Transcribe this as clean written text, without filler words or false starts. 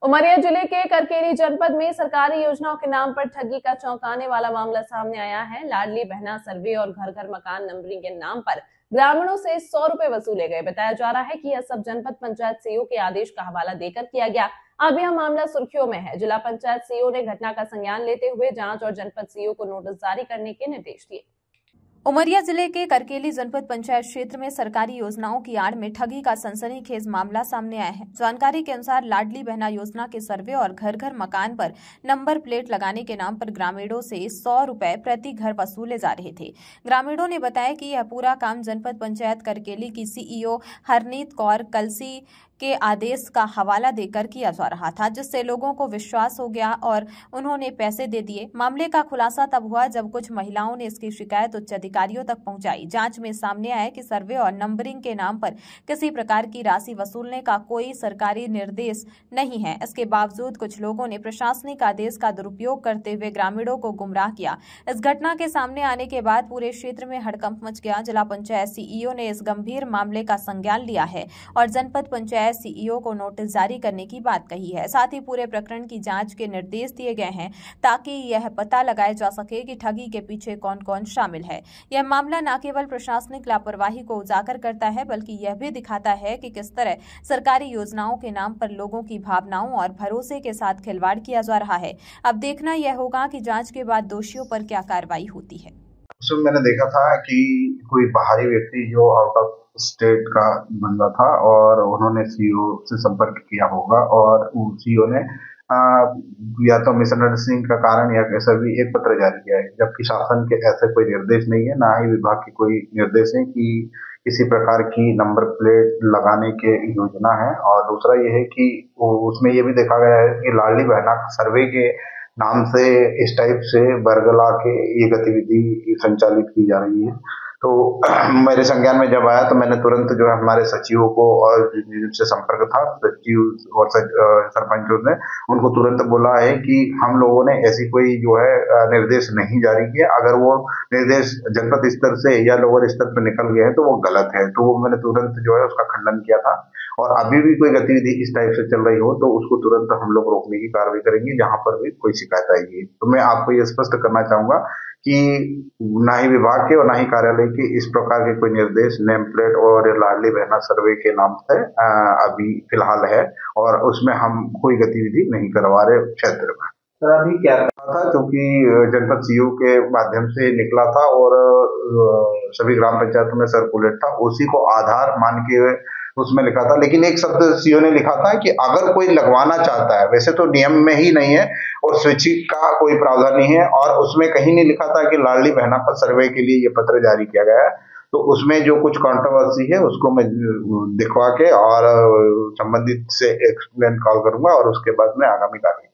उमरिया जिले के करकेली जनपद में सरकारी योजनाओं के नाम पर ठगी का चौंकाने वाला मामला सामने आया है। लाडली बहना सर्वे और घर घर मकान नंबरिंग के नाम पर ग्रामीणों से 100 रुपए वसूले गए। बताया जा रहा है कि यह सब जनपद पंचायत सीईओ के आदेश का हवाला देकर किया गया। अब यह मामला सुर्खियों में है। जिला पंचायत सीईओ ने घटना का संज्ञान लेते हुए जांच और जनपद सीईओ को नोटिस जारी करने के निर्देश दिए। उमरिया जिले के करकेली जनपद पंचायत क्षेत्र में सरकारी योजनाओं की आड़ में ठगी का सनसनीखेज मामला सामने आया है। जानकारी के अनुसार लाडली बहना योजना के सर्वे और घर घर मकान पर नंबर प्लेट लगाने के नाम पर ग्रामीणों से 100 रुपए प्रति घर वसूले जा रहे थे। ग्रामीणों ने बताया कि यह पूरा काम जनपद पंचायत करकेली की सीईओ हरनीत कौर कलसी के आदेश का हवाला देकर किया जा रहा था, जिससे लोगों को विश्वास हो गया और उन्होंने पैसे दे दिए। मामले का खुलासा तब हुआ जब कुछ महिलाओं ने इसकी शिकायत उच्च अधिकारियों तक पहुंचाई। जांच में सामने आया कि सर्वे और नंबरिंग के नाम पर किसी प्रकार की राशि वसूलने का कोई सरकारी निर्देश नहीं है। इसके बावजूद कुछ लोगों ने प्रशासनिक आदेश का दुरुपयोग करते हुए ग्रामीणों को गुमराह किया। इस घटना के सामने आने के बाद पूरे क्षेत्र में हड़कंप मच गया। जिला पंचायत सीईओ ने इस गंभीर मामले का संज्ञान लिया है और जनपद पंचायत सीईओ को नोटिस जारी करने की बात कही है। साथ ही पूरे प्रकरण की जांच के निर्देश दिए गए हैं ताकि यह पता लगाया जा सके कि ठगी के पीछे कौन कौन शामिल है। यह मामला न केवल प्रशासनिक लापरवाही को उजागर करता है बल्कि यह भी दिखाता है कि किस तरह सरकारी योजनाओं के नाम पर लोगों की भावनाओं और भरोसे के साथ खिलवाड़ किया जा रहा है। अब देखना यह होगा कि जांच के बाद दोषियों पर क्या कार्रवाई होती है। उसमें मैंने देखा था कि कोई बाहरी व्यक्ति जो आउट ऑफ स्टेट का बंदा था और उन्होंने सीईओ से संपर्क किया होगा और सीईओ ने या तो मिसअंडरस्टैंडिंग का कारण या कैसा भी एक पत्र जारी किया है, जबकि शासन के ऐसे कोई निर्देश नहीं है, ना ही विभाग की कोई निर्देश है कि किसी प्रकार की नंबर प्लेट लगाने के योजना है। और दूसरा ये है कि उसमें ये भी देखा गया है कि लाडली बहना सर्वे के नाम से इस टाइप से बरगला के ये गतिविधि संचालित की जा रही है। तो मेरे संज्ञान में जब आया तो मैंने तुरंत जो है हमारे सचिवों को और जिनसे संपर्क था सचिव और सरपंचों ने उनको तुरंत बोला है कि हम लोगों ने ऐसी कोई जो है निर्देश नहीं जारी किया। अगर वो निर्देश जनपद स्तर से या लोअर स्तर पर निकल गए हैं तो वो गलत है। तो वो मैंने तुरंत जो है उसका खंडन किया था और अभी भी कोई गतिविधि इस टाइप से चल रही हो तो उसको तुरंत हम लोग रोकने की कार्रवाई करेंगे जहां पर भी कोई शिकायत आएगी। तो मैं आपको ये स्पष्ट करना चाहूंगा कि ना ही विभाग के और ना ही कार्यालय के इस प्रकार के कोई निर्देश नेम प्लेट और लाडली बहना सर्वे के नाम से अभी फिलहाल है और उसमें हम कोई गतिविधि नहीं करवा रहे क्षेत्र में। सर अभी क्या था क्योंकि जनपद सीईओ के माध्यम से निकला था और सभी ग्राम पंचायतों में सर्कुलेट था, उसी को आधार मान के उसमें लिखा था। लेकिन एक शब्द सीईओ ने लिखा था कि अगर कोई लगवाना चाहता है, वैसे तो नियम में ही नहीं है और स्वैच्छिक का कोई प्रावधान नहीं है और उसमें कहीं नहीं लिखा था कि लाडली बहना पर सर्वे के लिए ये पत्र जारी किया गया है। तो उसमें जो कुछ कंट्रोवर्सी है उसको मैं दिखवा के और संबंधित से एक्सप्लेन कॉल करूंगा और उसके बाद में आगामी कार्रवाई